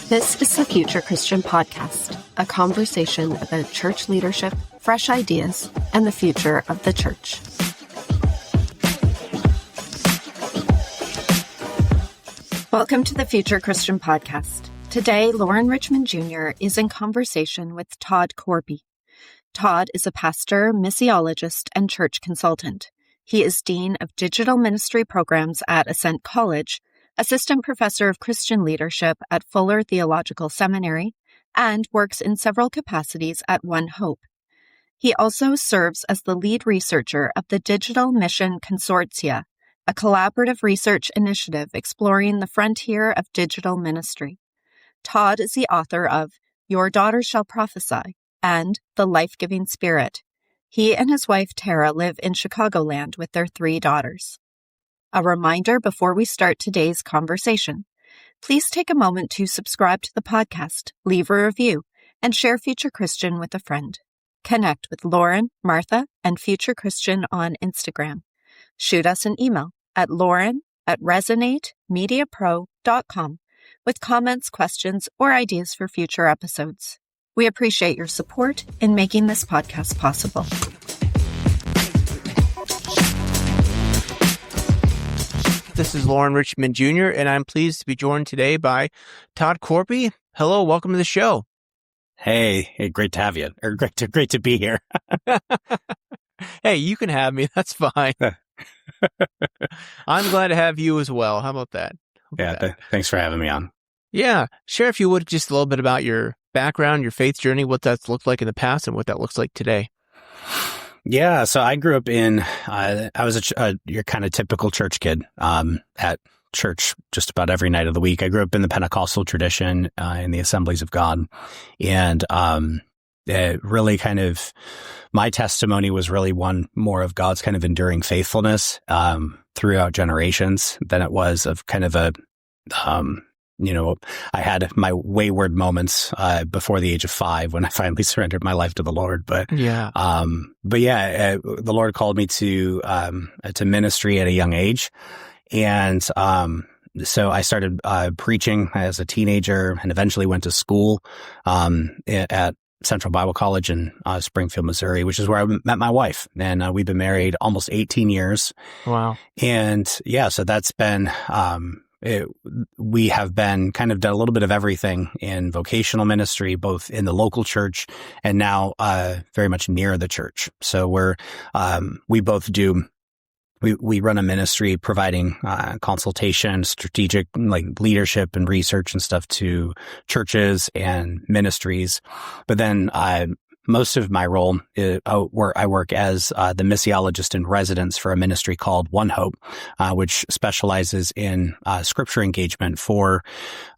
This is the Future Christian Podcast, a conversation about church leadership, fresh ideas, and the future of the church. Welcome to the Future Christian Podcast. Today, Loren Richmond Jr. is in conversation with Todd Korpi. Todd is a pastor, missiologist, and church consultant. He is Dean of Digital Ministry Programs at Ascent College, Assistant Professor of Christian Leadership at Fuller Theological Seminary, and works in several capacities at One Hope. He also serves as the lead researcher of the Digital Mission Consortia, a collaborative research initiative exploring the frontier of digital ministry. Todd is the author of Your Daughter Shall Prophesy and The Life-Giving Spirit. He and his wife Tara live in Chicagoland with their 3 daughters. A reminder before we start today's conversation. Please take a moment to subscribe to the podcast, leave a review, and share Future Christian with a friend. Connect with Loren, Martha, and Future Christian on Instagram. Shoot us an email at loren@resonatemediapro.com with comments, questions, or ideas for future episodes. We appreciate your support in making this podcast possible. This is Loren Richmond Jr., and I'm pleased to be joined today by Todd Korpi. Hello, welcome to the show. Hey, great to have you. Or great to be here. Hey, you can have me. That's fine. I'm glad to have you as well. How about that? Thanks for having me on. Yeah. Share, if you would, just a little bit about your background, your faith journey, what that's looked like in the past and what that looks like today. Yeah. So I grew up in, I was your kind of typical church kid, at church just about every night of the week. I grew up in the Pentecostal tradition, in the Assemblies of God. And, it really kind of, my testimony was really one more of God's kind of enduring faithfulness, throughout generations than it was of kind of a, I had my wayward moments, before the age of 5 when I finally surrendered my life to the Lord. The Lord called me to ministry at a young age. And, so I started, preaching as a teenager and eventually went to school, at Central Bible College in Springfield, Missouri, which is where I met my wife. And we've been married almost 18 years. Wow. And so that's been, we have been kind of done a little bit of everything in vocational ministry, both in the local church and now very much near the church. So we both do. We run a ministry providing consultation, strategic leadership and research and stuff to churches and ministries. But then most of my role is where I work as the missiologist in residence for a ministry called One Hope, which specializes in scripture engagement for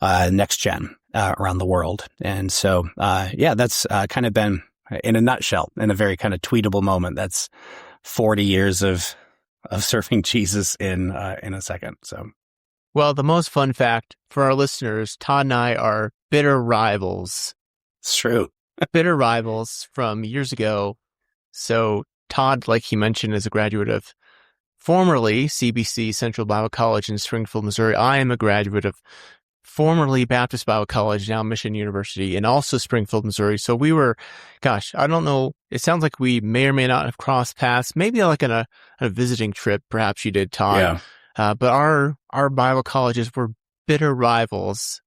next gen around the world. And so, that's kind of been, in a nutshell, in a very kind of tweetable moment, that's 40 years of serving Jesus in a second. So, well, the most fun fact for our listeners, Todd and I are bitter rivals. It's true. Bitter rivals from years ago. So Todd, like he mentioned, is a graduate of formerly CBC, Central Bible College in Springfield, Missouri. I am a graduate of formerly Baptist Bible College, now Mission University, and also Springfield, Missouri. So we were, I don't know, it sounds like we may or may not have crossed paths, maybe like on a visiting trip. Perhaps you did, Todd. Yeah. But our Bible colleges were bitter rivals.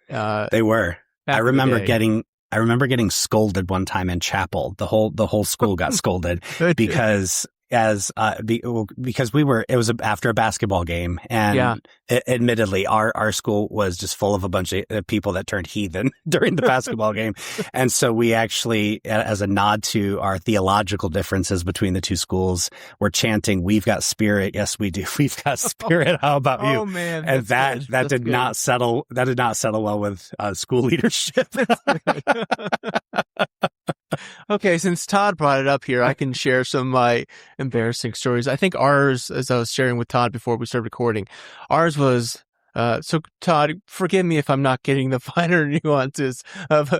They were. I remember getting scolded one time in chapel. The whole school got scolded because it was after a basketball game, and admittedly our school was just full of a bunch of people that turned heathen during the basketball game. And so we actually, as a nod to our theological differences between the two schools, were chanting, "We've got spirit. Yes, we do. We've got spirit. How about you?" Oh man. And that did not settle well with school leadership. Okay, since Todd brought it up here, I can share some of my embarrassing stories. I think ours, as I was sharing with Todd before we started recording, ours was, so Todd, forgive me if I'm not getting the finer nuances of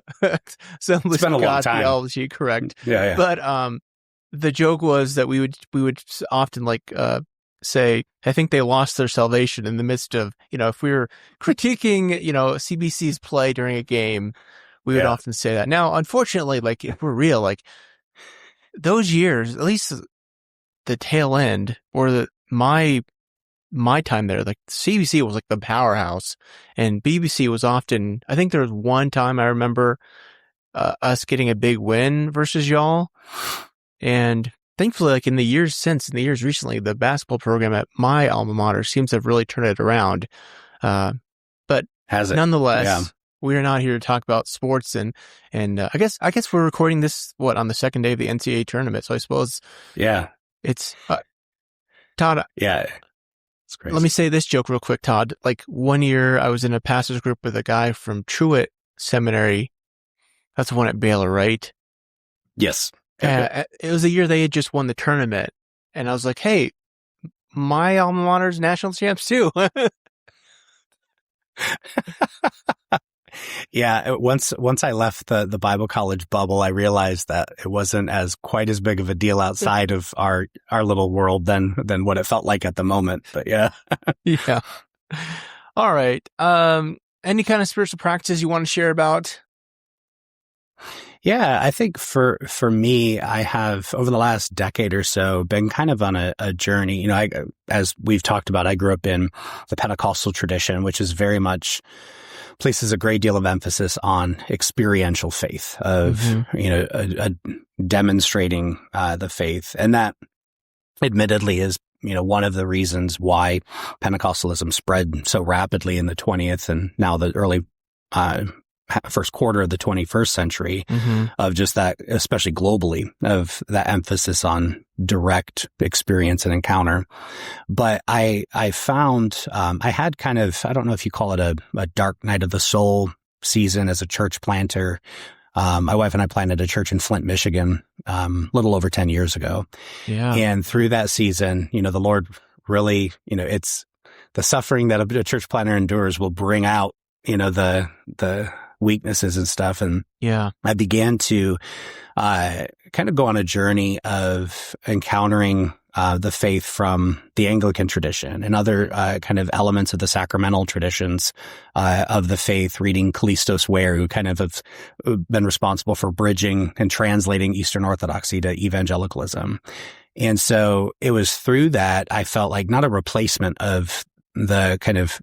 Assemblies of God theology, correct? Yeah. But the joke was that we would often say, I think they lost their salvation in the midst of, if we were critiquing, CBC's play during a game, we would often say that. Now, unfortunately, like, if we're real, like, those years, at least the tail end, or my time there, like, CBC was like the powerhouse, and BBC was often, I think there was one time I remember us getting a big win versus y'all. And thankfully, like, in the years recently, the basketball program at my alma mater seems to have really turned it around. But nonetheless, we are not here to talk about sports, and I guess we're recording this on the second day of the NCAA tournament. So I suppose it's Todd. Yeah, it's crazy. Let me say this joke real quick, Todd. Like, one year I was in a pastor's group with a guy from Truett Seminary. That's the one at Baylor, right? Yes. It was the year they had just won the tournament, and I was like, "Hey, my alma mater's national champs too." Yeah. Once I left the Bible college bubble, I realized that it wasn't quite as big of a deal outside of our little world than what it felt like at the moment. But yeah. Yeah. All right. Any kind of spiritual practices you want to share about? Yeah, I think for me, I have over the last decade or so been kind of on a journey. As we've talked about, I grew up in the Pentecostal tradition, which is very much places a great deal of emphasis on experiential faith of, demonstrating the faith. And that admittedly is, one of the reasons why Pentecostalism spread so rapidly in the 20th and now the early first quarter of the 21st century, of just that, especially globally, of that emphasis on direct experience and encounter. But I found, I had kind of, I don't know if you call it a dark night of the soul season as a church planter. My wife and I planted a church in Flint, Michigan, little over 10 years ago. Yeah. And through that season, the Lord really, it's the suffering that a church planter endures will bring out, the weaknesses and stuff. And I began to kind of go on a journey of encountering the faith from the Anglican tradition and other kind of elements of the sacramental traditions of the faith, reading Callistos Ware, who kind of have been responsible for bridging and translating Eastern Orthodoxy to evangelicalism. And so it was through that I felt like not a replacement of the kind of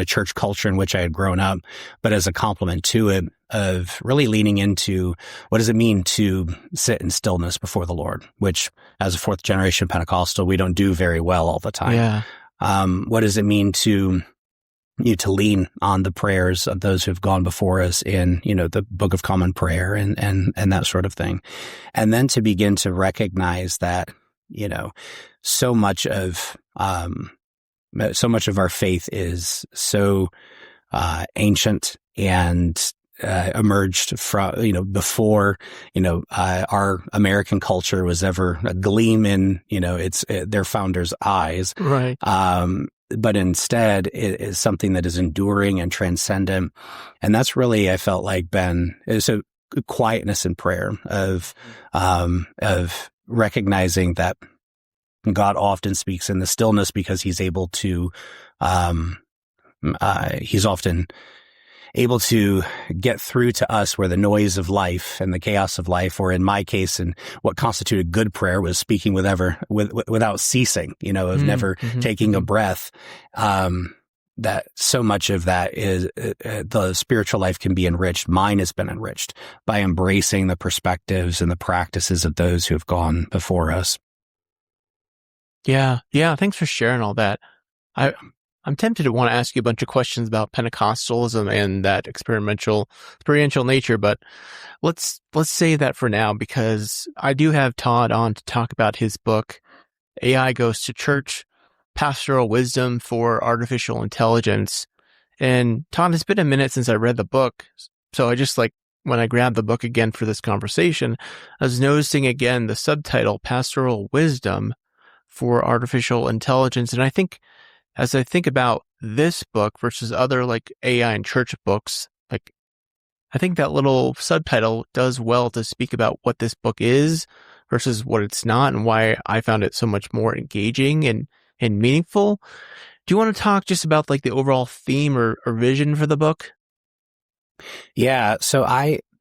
church culture in which I had grown up, but as a complement to it, of really leaning into what does it mean to sit in stillness before the Lord, which as a fourth generation Pentecostal, we don't do very well all the time. Yeah. What does it mean to lean on the prayers of those who've gone before us in, the Book of Common Prayer and that sort of thing. And then to begin to recognize that, so much of our faith is so ancient and emerged from, before, our American culture was ever a gleam in, their founders' eyes. Right. But instead it is something that is enduring and transcendent. And that's really, I felt like, is a quietness in prayer of recognizing that God often speaks in the stillness because he's able to, he's often able to get through to us where the noise of life and the chaos of life, or in my case, and what constituted good prayer was speaking without ceasing, never taking a breath. That so much of that is the spiritual life can be enriched. Mine has been enriched by embracing the perspectives and the practices of those who have gone before us. Yeah. Thanks for sharing all that. I'm tempted to want to ask you a bunch of questions about Pentecostalism and that experiential nature, but let's save that for now, because I do have Todd on to talk about his book, AI Goes to Church, Pastoral Wisdom for Artificial Intelligence. And Todd, it's been a minute since I read the book, so I just when I grabbed the book again for this conversation, I was noticing again the subtitle, Pastoral Wisdom for Artificial Intelligence. And I think, as I think about this book versus other AI and church books, I think that little subtitle does well to speak about what this book is versus what it's not, and why I found it so much more engaging and meaningful. Do you want to talk just about like the overall theme or vision for the book? Yeah. So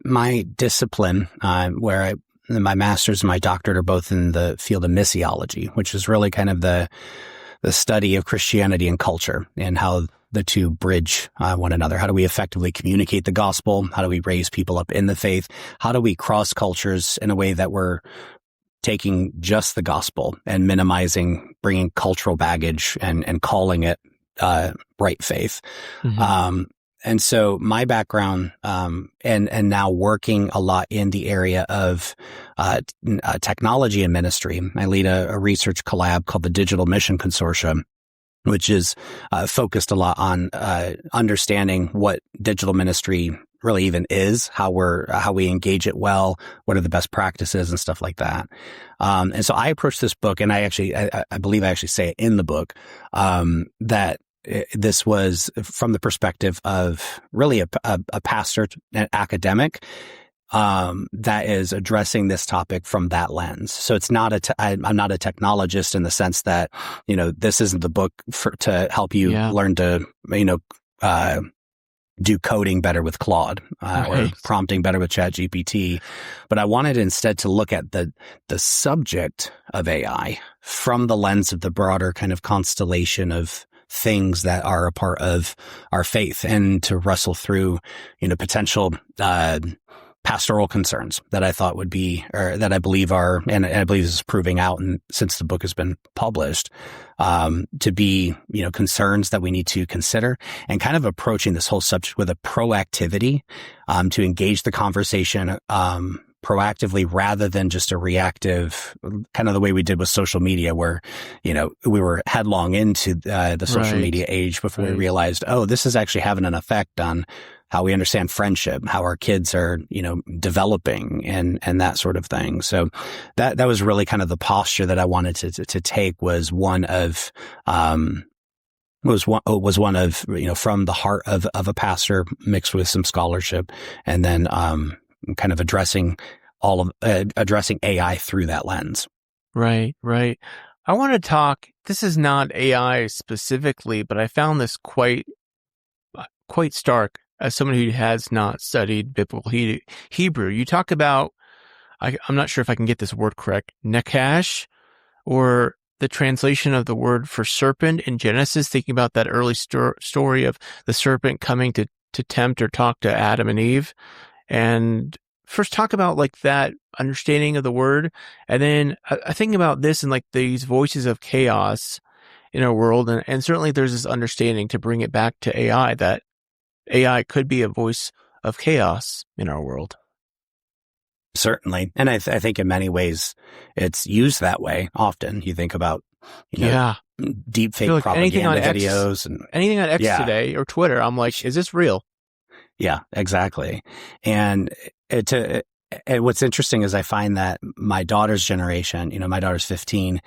my discipline, where my master's and my doctorate are both in the field of missiology, which is really kind of the study of Christianity and culture and how the two bridge one another. How do we effectively communicate the gospel? How do we raise people up in the faith? How do we cross cultures in a way that we're taking just the gospel and minimizing bringing cultural baggage and calling it right faith? Mm-hmm. And so my background, and now working a lot in the area of technology and ministry, I lead a research collab called the Digital Mission Consortium, which is focused a lot on understanding what digital ministry really even is, how we engage it well, what are the best practices and stuff like that. And so I approached this book, and I believe I actually say it in the book, that this was from the perspective of really a pastor, an academic, that is addressing this topic from that lens. So it's not I'm not a technologist in the sense that, this isn't the book to help you learn to, do coding better with Claude, or prompting better with ChatGPT. But I wanted instead to look at the subject of AI from the lens of the broader kind of constellation of things that are a part of our faith, and to wrestle through, potential pastoral concerns that I thought would be, or that I believe are, and I believe this is proving out, and since the book has been published, to be, concerns that we need to consider, and kind of approaching this whole subject with a proactivity, to engage the conversation, proactively rather than just a reactive, kind of the way we did with social media, where, we were headlong into the social media age before we realized, oh, this is actually having an effect on how we understand friendship, how our kids are, developing, and that sort of thing. So that was really kind of the posture that I wanted to take, was one of, from the heart of a pastor mixed with some scholarship, and then, kind of addressing AI through that lens. Right. I want to talk, this is not AI specifically, but I found this quite stark as someone who has not studied biblical Hebrew. You talk about, I'm not sure if I can get this word correct, nekash, or the translation of the word for serpent in Genesis, thinking about that early story of the serpent coming to tempt or talk to Adam and Eve. And first talk about like that understanding of the word. And then I think about this and like these voices of chaos in our world. And certainly there's this understanding to bring it back to AI, that AI could be a voice of chaos in our world. Certainly. And I think in many ways it's used that way often. You think about, deep fake like propaganda videos and anything on X today or Twitter. I'm like, is this real? Yeah, exactly. And what's interesting is I find that my daughter's generation, my daughter's 15,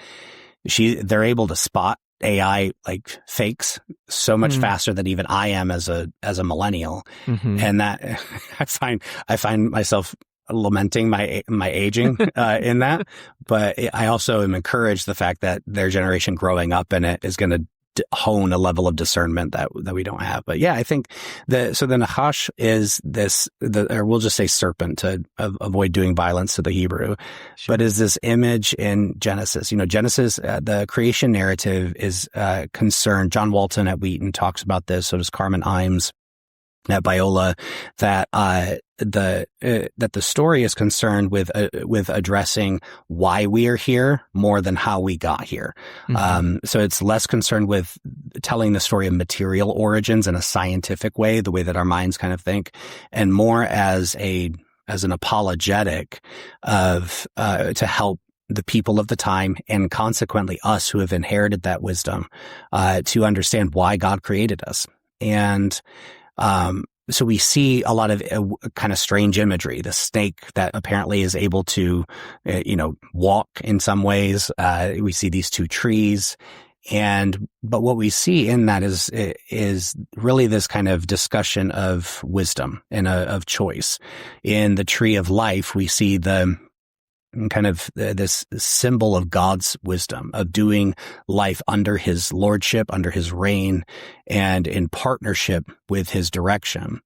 they're able to spot AI like fakes so much faster than even I am as a millennial. Mm-hmm. And that I find myself lamenting my aging in that, but I also am encouraged the fact that their generation growing up in it is going to hone a level of discernment that we don't have. But yeah, I think the nachash is or we'll just say serpent to avoid doing violence to the Hebrew, but is this image in Genesis. Genesis, the creation narrative is concerned. John Walton at Wheaton talks about this. So does Carmen Imes at Biola, that the story is concerned with addressing why we are here more than how we got here. Mm-hmm. So it's less concerned with telling the story of material origins in a scientific way, the way that our minds kind of think, and more as an apologetic of to help the people of the time, and consequently us who have inherited that wisdom, to understand why God created us. And so we see a lot of kind of strange imagery. The snake that apparently is able to, walk in some ways. We see these two trees, but what we see in that is really this kind of discussion of wisdom and of choice. In the tree of life, we see the kind of this symbol of God's wisdom, of doing life under his lordship, under his reign, and in partnership with his direction,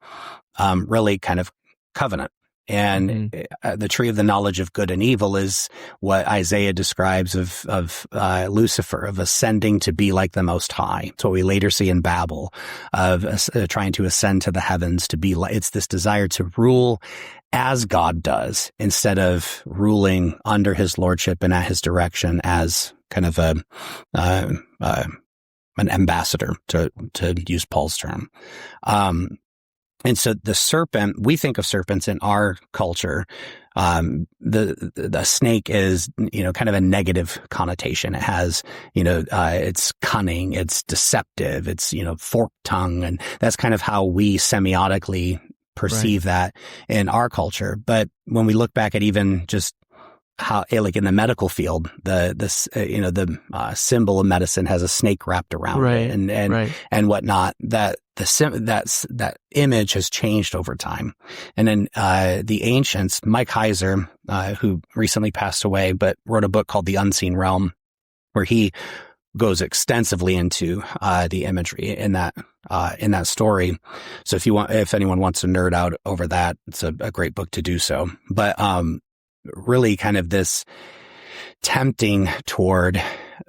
really kind of covenant. And the tree of the knowledge of good and evil is what Isaiah describes of Lucifer, of ascending to be like the Most High. It's what we later see in Babel, of trying to ascend to the heavens, to be like, it's this desire to rule as God does, instead of ruling under his lordship and at his direction as kind of an ambassador, to use Paul's term. And so the serpent, we think of serpents in our culture. The snake is, kind of a negative connotation. It has, it's cunning, it's deceptive, it's, forked tongue. And that's kind of how we semiotically perceive that in our culture. But when we look back at even just how, like in the medical field, the symbol of medicine has a snake wrapped around it and whatnot, that image has changed over time. And then the ancients, Mike Heiser, who recently passed away, but wrote a book called The Unseen Realm, where he goes extensively into the imagery in that story. So if anyone wants to nerd out over that, it's a great book to do so. But really kind of this tempting toward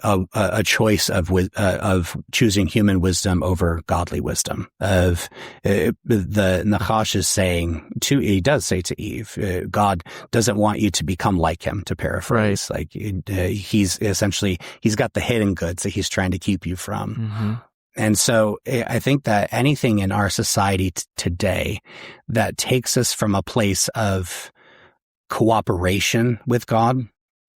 a choice of choosing human wisdom over godly wisdom. The Nachash is saying he does say to Eve, God doesn't want you to become like him, to paraphrase. Like he's got the hidden goods that he's trying to keep you from. Mm-hmm. And so I think that anything in our society today that takes us from a place of cooperation with God,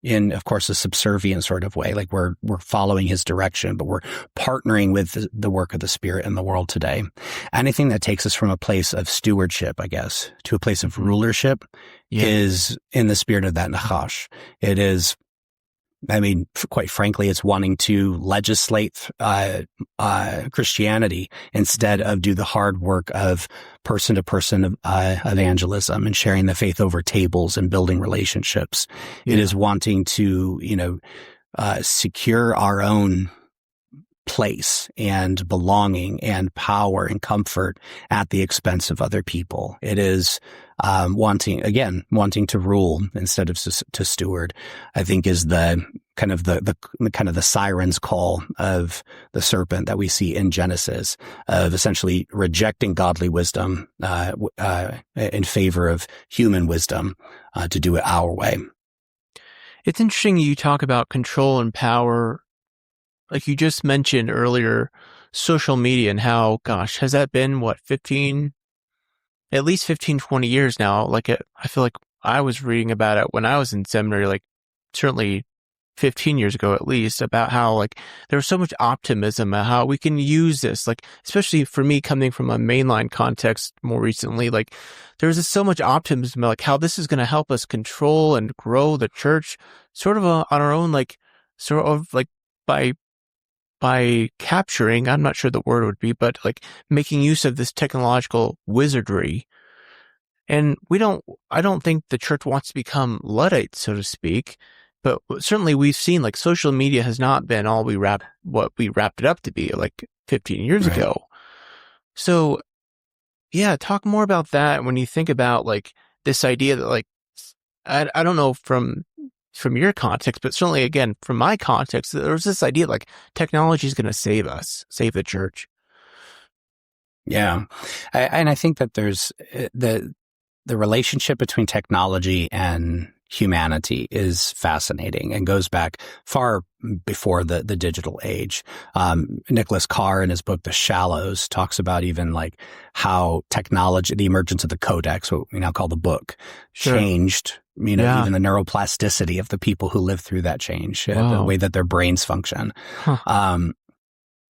in, of course, a subservient sort of way, like we're following his direction, but we're partnering with the work of the Spirit in the world today. Anything that takes us from a place of stewardship, I guess, to a place of rulership is in the spirit of that Nachash. It is, quite frankly, it's wanting to legislate Christianity instead of do the hard work of person-to-person evangelism and sharing the faith over tables and building relationships. Yeah. It is wanting to, secure our own place and belonging and power and comfort at the expense of other people. It is wanting to rule instead of to steward, I think, is the kind of the siren's call of the serpent that we see in Genesis, of essentially rejecting godly wisdom in favor of human wisdom to do it our way. It's interesting you talk about control and power. Like you just mentioned earlier, social media and how, has that been, at least 15, 20 years now? I feel like I was reading about it when I was in seminary, certainly 15 years ago at least, about how there was so much optimism about how we can use this, especially for me coming from a mainline context more recently, there was so much optimism, how this is going to help us control and grow the church sort of on our own, by capturing, I'm not sure the word would be, but making use of this technological wizardry. And I don't think the church wants to become Luddites, so to speak, but certainly we've seen social media has not been all what we wrapped it up to be 15 years ago. So yeah, talk more about that when you think about this idea that I don't know from your context, but certainly, again, from my context, there was this idea technology is going to save us, save the church. Yeah. And I think that there's the relationship between technology and humanity is fascinating and goes back far before the digital age. Nicholas Carr, in his book, The Shallows, talks about even how technology, the emergence of the codex, what we now call the book, changed, even the neuroplasticity of the people who lived through that change, the way that their brains function.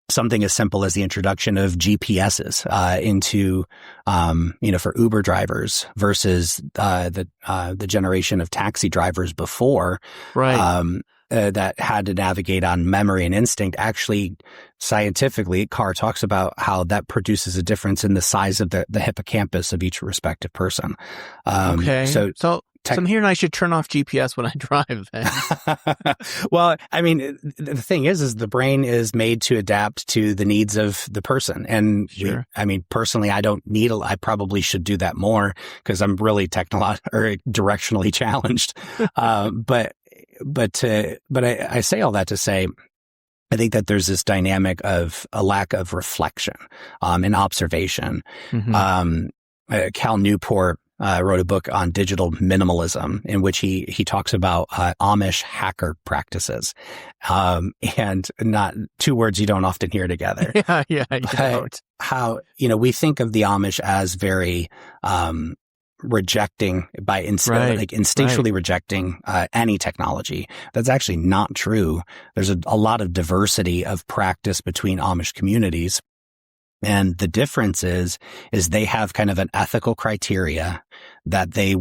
Something as simple as the introduction of GPSs into, for Uber drivers versus the generation of taxi drivers before, that had to navigate on memory and instinct. Actually, scientifically, Carr talks about how that produces a difference in the size of the hippocampus of each respective person. So So I'm hearing I should turn off GPS when I drive then. Well, I mean, the thing is the brain is made to adapt to the needs of the person. And Sure. personally, I probably should do that more because I'm really directionally challenged. But I say all that to say, I think that there's this dynamic of a lack of reflection, and observation. Mm-hmm. Cal Newport wrote a book on digital minimalism in which he talks about Amish hacker practices, and not two words you don't often hear together. Yeah, you don't. How we think of the Amish as very rejecting instinctually rejecting any technology. That's actually not true. There's a lot of diversity of practice between Amish communities. And the difference is they have kind of an ethical criteria that they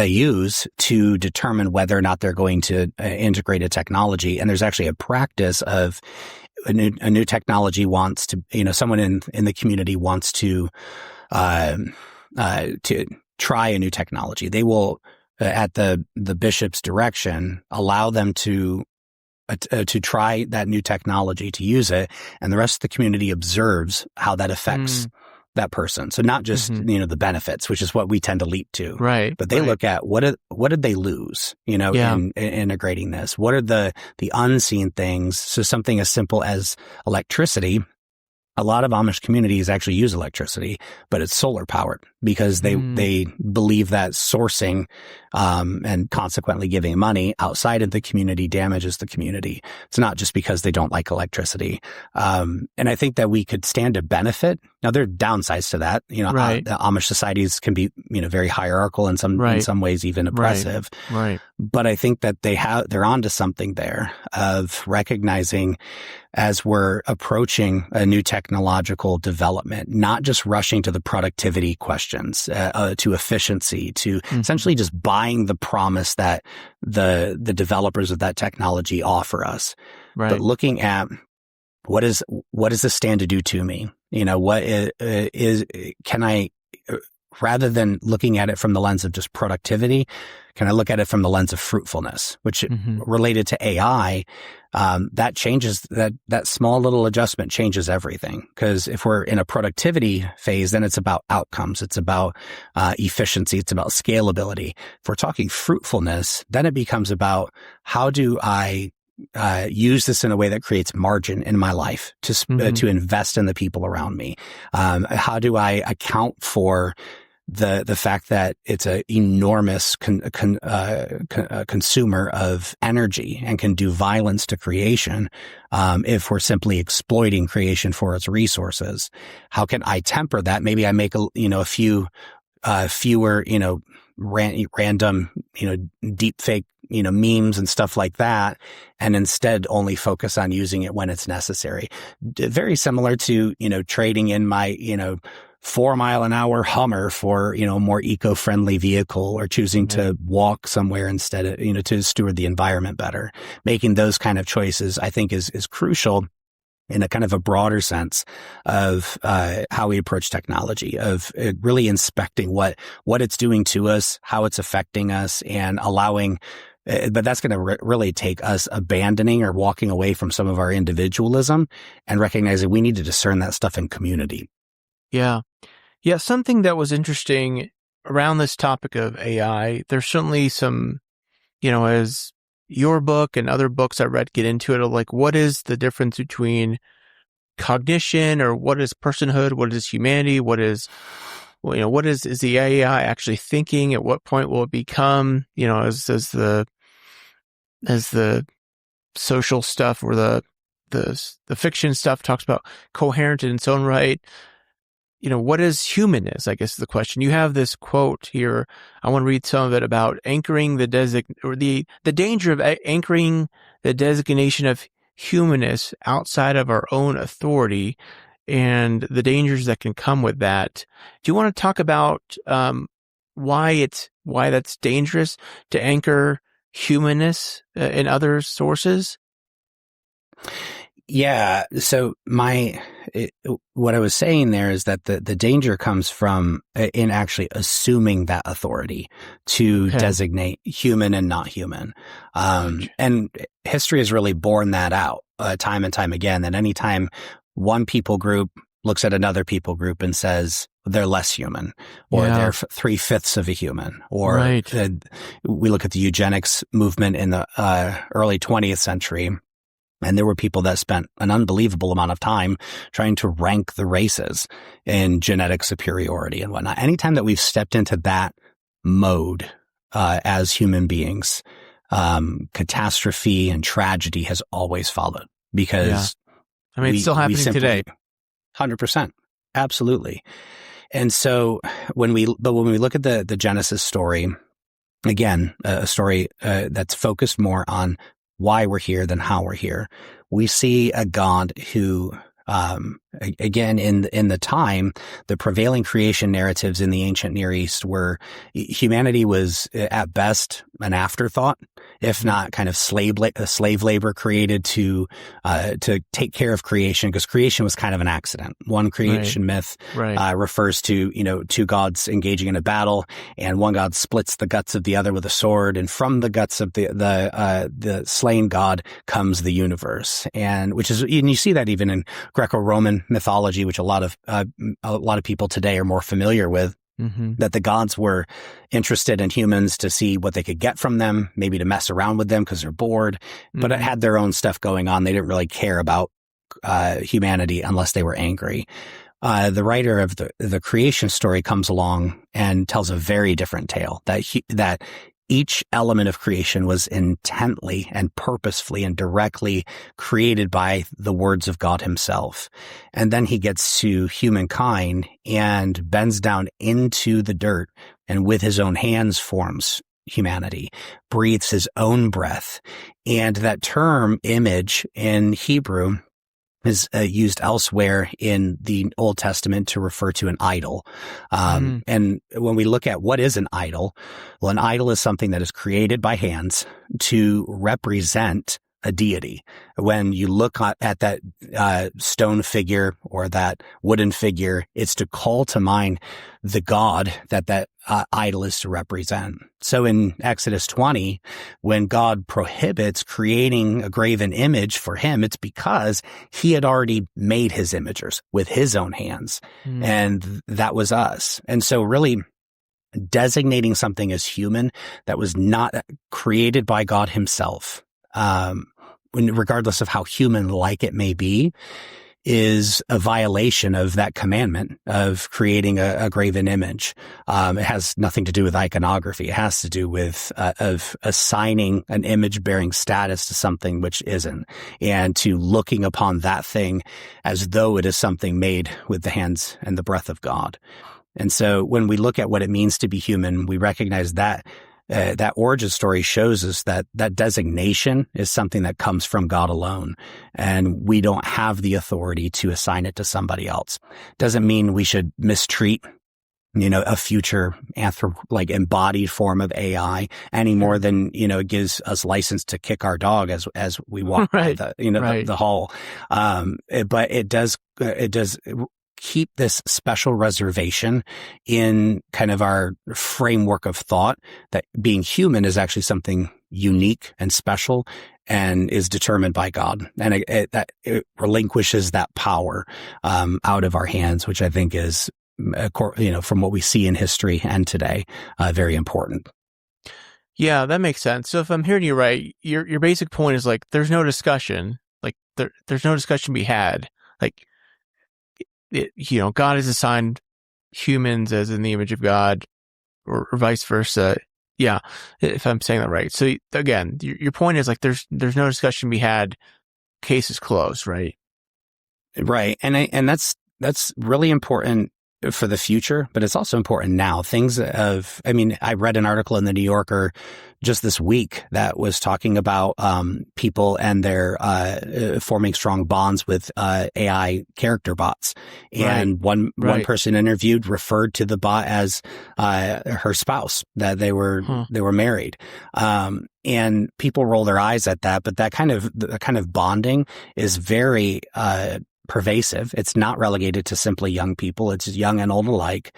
use to determine whether or not they're going to integrate a technology. And there's actually a practice of a new technology wants to, someone in the community wants to try a new technology. They will, at the bishop's direction, allow them to try that new technology, to use it, and the rest of the community observes how that affects that person. So not just the benefits, which is what we tend to leap to, right? But they look at what did they lose, in integrating this. What are the unseen things? So something as simple as electricity. A lot of Amish communities actually use electricity, but it's solar powered because they believe that sourcing, and consequently giving money outside of the community damages the community. It's not just because they don't like electricity. And I think that we could stand to benefit. Now there are downsides to that. Right. Amish societies can be, very hierarchical in some ways, even oppressive. Right. But I think that they're onto something there of recognizing, as we're approaching a new technological development, not just rushing to the productivity questions, to efficiency, to essentially just buying the promise that the developers of that technology offer us, but looking at what does this stand to do to me? Rather than looking at it from the lens of just productivity, can I look at it from the lens of fruitfulness, which related to AI, that changes, that small little adjustment changes everything. Because if we're in a productivity phase, then it's about outcomes. It's about efficiency. It's about scalability. If we're talking fruitfulness, then it becomes about how do I use this in a way that creates margin in my life to invest in the people around me. How do I account for the fact that it's an enormous consumer of energy and can do violence to creation, if we're simply exploiting creation for its resources? How can I temper that? Maybe I make a few fewer random deep fake memes and stuff like that, and instead only focus on using it when it's necessary. Very similar to trading in my 4-mile-an-hour Hummer for, a more eco-friendly vehicle, or choosing to walk somewhere instead of, to steward the environment better. Making those kind of choices, I think, is crucial in a kind of a broader sense of how we approach technology, of really inspecting what it's doing to us, how it's affecting us, and allowing. But that's going to really take us abandoning or walking away from some of our individualism and recognizing we need to discern that stuff in community. Yeah. Something that was interesting around this topic of AI, there's certainly some, as your book and other books I read get into it, of like, what is the difference between cognition, or what is personhood? What is humanity? What is the AI actually thinking? At what point will it become, as the social stuff or the fiction stuff talks about coherent in its own right? What is humanness, I guess is the question. You have this quote here. I want to read some of it about anchoring the danger of anchoring the designation of humanness outside of our own authority and the dangers that can come with that. Do you want to talk about why that's dangerous to anchor humanness in other sources? Yeah. So what I was saying there is that the danger comes from in actually assuming that authority to designate human and not human. And history has really borne that out time and time again, that anytime one people group looks at another people group and says they're less human, or they're 3/5 of a human, or we look at the eugenics movement in the early 20th century. And there were people that spent an unbelievable amount of time trying to rank the races in genetic superiority and whatnot. Anytime that we've stepped into that mode as human beings, catastrophe and tragedy has always followed, because it's still happening today. 100%. Absolutely. And so when we look at the Genesis story, again, a story that's focused more on why we're here than how we're here, we see a God who, again, in the time, the prevailing creation narratives in the ancient Near East were humanity was at best an afterthought, if not kind of slave labor created to take care of creation, because creation was kind of an accident. One creation myth refers to, two gods engaging in a battle, and one god splits the guts of the other with a sword, and from the guts of the slain god comes the universe, and you see that even in Greco-Roman mythology, which a lot of people today are more familiar with. That the gods were interested in humans to see what they could get from them, maybe to mess around with them because they're bored, but it had their own stuff going on. They didn't really care about humanity unless they were angry. The writer of the creation story comes along and tells a very different tale, that each element of creation was intently and purposefully and directly created by the words of God himself. And then he gets to humankind and bends down into the dirt and with his own hands forms humanity, breathes his own breath. And that term image in Hebrew is used elsewhere in the Old Testament to refer to an idol. And when we look at what is an idol, well, an idol is something that is created by hands to represent a deity. When you look at that stone figure or that wooden figure, it's to call to mind the God that idol is to represent. So in Exodus 20, when God prohibits creating a graven image for him, it's because he had already made his imagers with his own hands. And that was us. And so really designating something as human that was not created by God himself, regardless of how human-like it may be, is a violation of that commandment of creating a graven image. It has nothing to do with iconography. It has to do with of assigning an image-bearing status to something which isn't, and to looking upon that thing as though it is something made with the hands and the breath of God. And so when we look at what it means to be human, we recognize that that origin story shows us that designation is something that comes from God alone, and we don't have the authority to assign it to somebody else. Doesn't mean we should mistreat, a future embodied form of AI any more than, it gives us license to kick our dog as we walk by the hall. But it does keep this special reservation in kind of our framework of thought that being human is actually something unique and special and is determined by God. And it relinquishes that power out of our hands, which I think is, from what we see in history and today, very important. Yeah, that makes sense. So if I'm hearing you right, your basic point is there's no discussion, there's no discussion to be had. God has assigned humans as in the image of God, or vice versa. Yeah, if I'm saying that right. So again, your point is there's no discussion to be had. Case is closed, right? Right, and that's really important for the future, but it's also important now. I read an article in the New Yorker just this week that was talking about people and their forming strong bonds with AI character bots. And one person interviewed referred to the bot as her spouse, that they were married. And people roll their eyes at that, but that kind of bonding is very pervasive. It's not relegated to simply young people. It's young and old alike.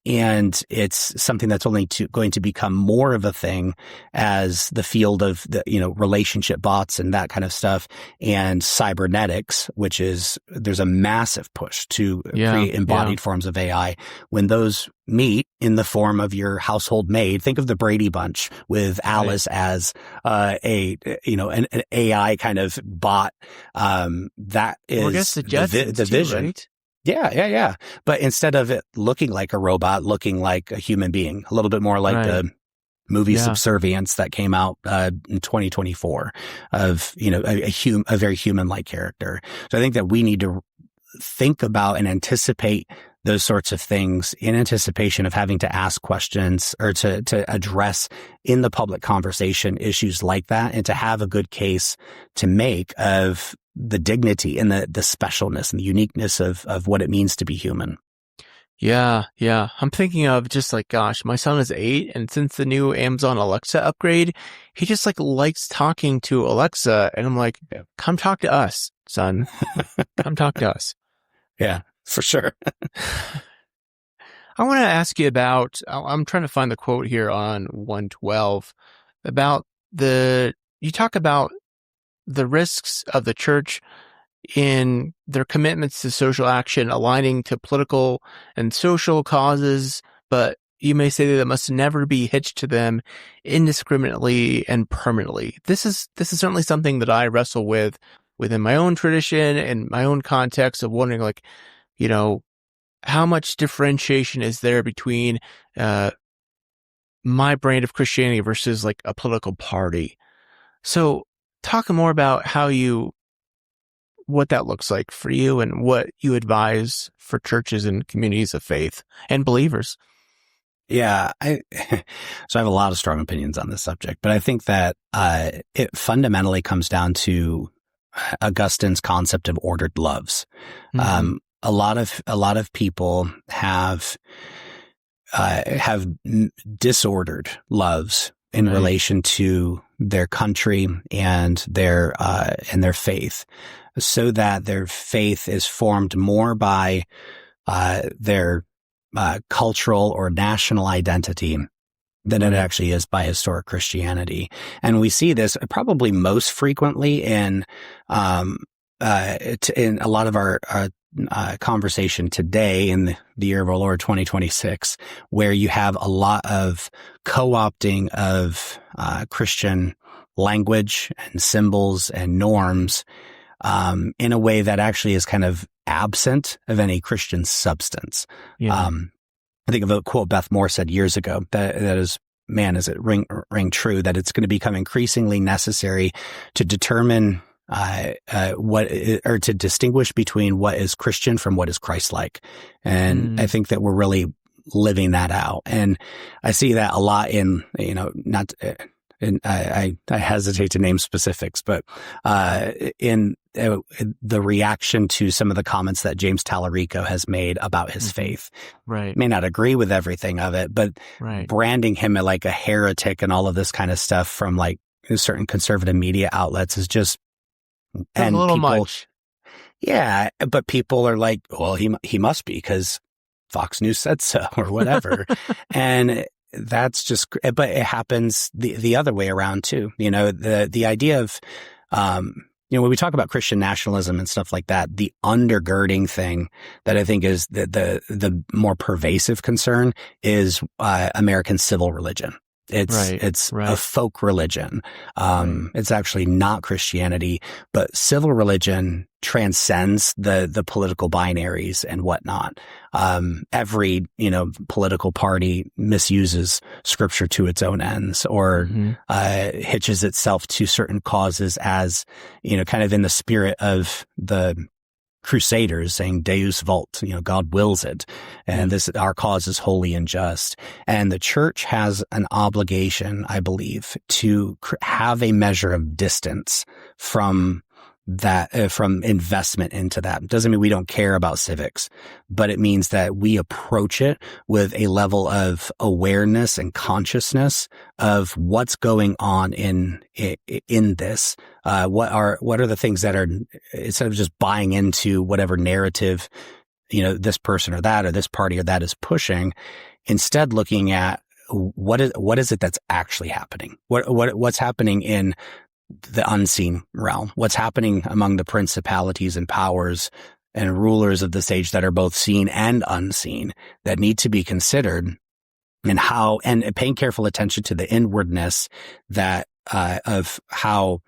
And it's something that's only going to become more of a thing as the field of the, relationship bots and that kind of stuff, and cybernetics, which is, there's a massive push to create embodied forms of AI. When those meet in the form of your household maid, think of the Brady Bunch with Alice as an AI kind of bot. That is I guess the Jetsons vision. Right? Yeah. But instead of it looking like a robot, looking like a human being, a little bit more like the movie Subservience that came out in 2024 of, a very human-like character. So I think that we need to think about and anticipate those sorts of things in anticipation of having to ask questions or to address in the public conversation issues like that, and to have a good case to make of the dignity and the specialness and the uniqueness of what it means to be human. Yeah. I'm thinking of just like, gosh, my son is 8, and since the new Amazon Alexa upgrade, he just likes talking to Alexa, and I'm like, come talk to us, son. Come talk to us. Yeah, for sure. I want to ask you about, I'm trying to find the quote here on 112 about you talk about the risks of the church in their commitments to social action aligning to political and social causes, but you may say that it must never be hitched to them indiscriminately and permanently. This is certainly something that I wrestle with within my own tradition and my own context of wondering, how much differentiation is there between my brand of Christianity versus like a political party. So talk more about what that looks like for you and what you advise for churches and communities of faith and believers. Yeah. So I have a lot of strong opinions on this subject, but I think that it fundamentally comes down to Augustine's concept of ordered loves. Mm-hmm. A lot of people have disordered loves in relation to their country and their faith, so that their faith is formed more by their cultural or national identity than it actually is by historic Christianity. And we see this probably most frequently in a lot of our conversation today in the year of our Lord 2026, where you have a lot of co-opting of Christian language and symbols and norms in a way that actually is kind of absent of any Christian substance. Yeah. I think of a quote Beth Moore said years ago that is, man, is it ring true, that it's going to become increasingly necessary to determine to distinguish between what is Christian from what is Christ-like. And I think that we're really living that out. And I see that a lot in, I hesitate to name specifics, but in the reaction to some of the comments that James Tallarico has made about his faith. Right. May not agree with everything of it, but branding him like a heretic and all of this kind of stuff from like certain conservative media outlets is just a little much. Yeah, but people are like, well, he must be because Fox News said so or whatever. And that's just, but it happens the other way around too. The idea of, when we talk about Christian nationalism and stuff like that, the undergirding thing that I think is the more pervasive concern is American civil religion. It's a folk religion. It's actually not Christianity, but civil religion transcends the political binaries and whatnot. Every, political party misuses scripture to its own ends or, hitches itself to certain causes as, kind of in the spirit of the Crusaders saying Deus vult, God wills it. And our cause is holy and just. And the church has an obligation, I believe, to have a measure of distance from that, from investment into that. It doesn't mean we don't care about civics, but it means that we approach it with a level of awareness and consciousness of what's going on in this, What are the things that are, instead of just buying into whatever narrative, this person or this party or that is pushing, instead looking at what is it that's actually happening? What's happening in the unseen realm? What's happening among the principalities and powers and rulers of this age that are both seen and unseen that need to be considered, and paying careful attention to the inwardness that of how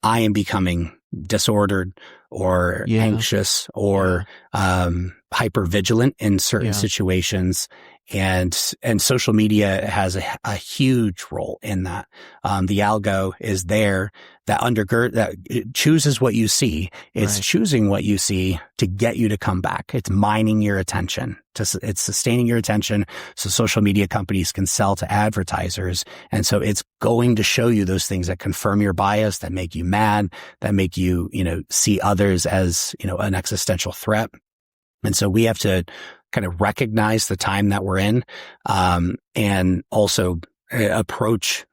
I am becoming disordered or anxious or hyper vigilant in certain situations. And social media has a huge role in that. The algo is there that that chooses what you see. It's choosing what you see to get you to come back. It's mining your attention. It's sustaining your attention so social media companies can sell to advertisers. And so it's going to show you those things that confirm your bias, that make you mad, that make you, see others as, an existential threat. And so we have to kind of recognize the time that we're in, and also approach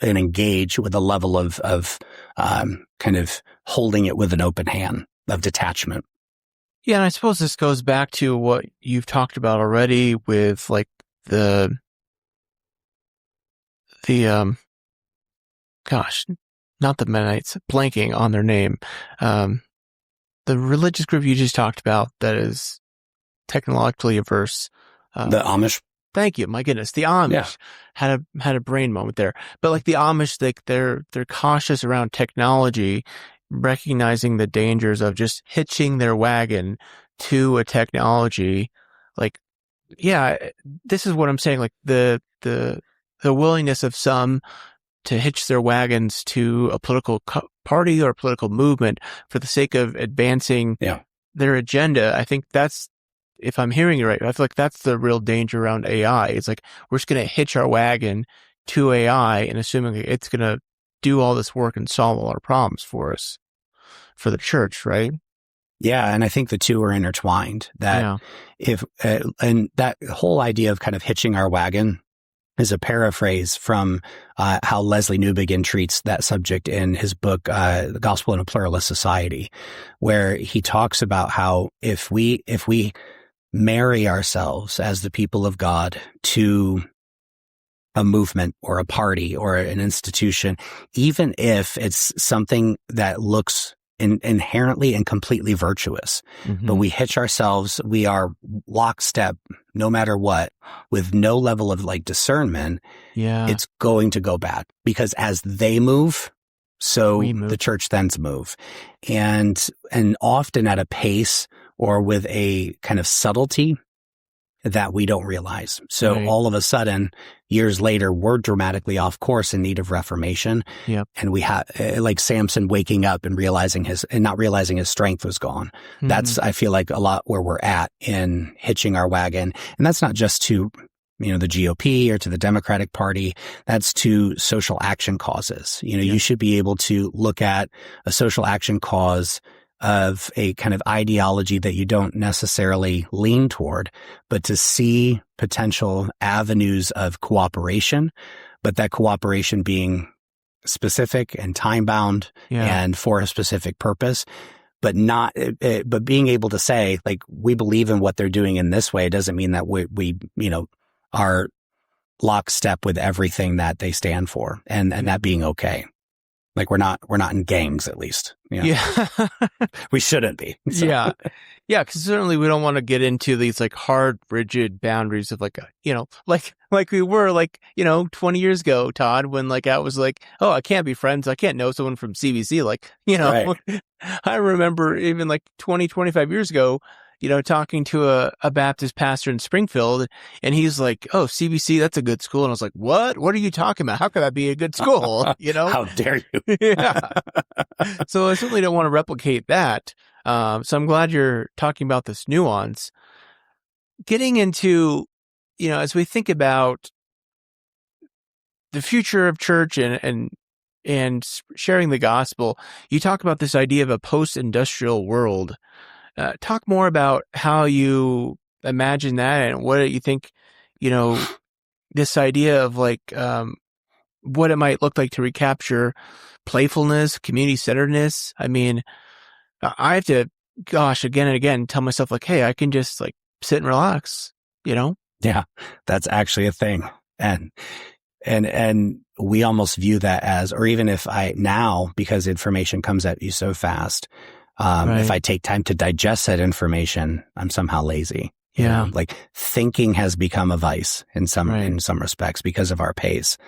and engage with a level of kind of holding it with an open hand of detachment. Yeah, and I suppose this goes back to what you've talked about already with like the not the Mennonites, blanking on their name. The religious group you just talked about that is technologically averse. The Amish. Thank you. My goodness. The Amish had a brain moment there. But like the Amish, they're cautious around technology, recognizing the dangers of just hitching their wagon to a technology. Like, this is what I'm saying. Like the willingness of some to hitch their wagons to a political party or a political movement for the sake of advancing their agenda. I think that's, if I'm hearing you right, I feel like that's the real danger around AI. It's like we're just going to hitch our wagon to AI and assuming it's going to do all this work and solve all our problems for us, for the church, right? Yeah, and I think the two are intertwined. That and that whole idea of kind of hitching our wagon is a paraphrase from how Leslie Newbigin treats that subject in his book, The Gospel in a Pluralist Society, where he talks about how if we marry ourselves as the people of God to a movement or a party or an institution, even if it's something that looks inherently and completely virtuous, but we hitch ourselves, we are lockstep no matter what, with no level of like discernment, it's going to go bad, because as they move, so the church thens move, and often at a pace or with a kind of subtlety that we don't realize. So all of a sudden, years later, we're dramatically off course in need of reformation. And we have, like Samson waking up and not realizing his strength was gone. That's, I feel like, a lot where we're at in hitching our wagon. And that's not just to, the GOP or to the Democratic Party. That's to social action causes. You should be able to look at a social action cause of a kind of ideology that you don't necessarily lean toward, but to see potential avenues of cooperation, but that cooperation being specific and time-bound and for a specific purpose, but but being able to say, like, we believe in what they're doing in this way doesn't mean that we are lockstep with everything that they stand for, and that being okay. Like we're not in gangs, at least. We shouldn't be. So. Yeah. Because certainly we don't want to get into these like hard, rigid boundaries of like, like we were like, 20 years ago, Todd, when like I was like, oh, I can't be friends. I can't know someone from CBC. Like, right. I remember even like 20, 25 years ago, talking to a Baptist pastor in Springfield, and he's like, oh, CBC, that's a good school. And I was like, what? What are you talking about? How could that be a good school? How dare you? So I certainly don't want to replicate that. So I'm glad you're talking about this nuance. Getting into, as we think about the future of church and sharing the gospel, you talk about this idea of a post-industrial world. Talk more about how you imagine that and what you think, this idea of like what it might look like to recapture playfulness, community-centeredness. I mean, I have to, again and again, tell myself like, hey, I can just like sit and relax, you know? Yeah, that's actually a thing. And we almost view that as, or even if now, because information comes at you so fast, if I take time to digest that information, I'm somehow lazy. Yeah. Like thinking has become a vice in some respects because of our pace.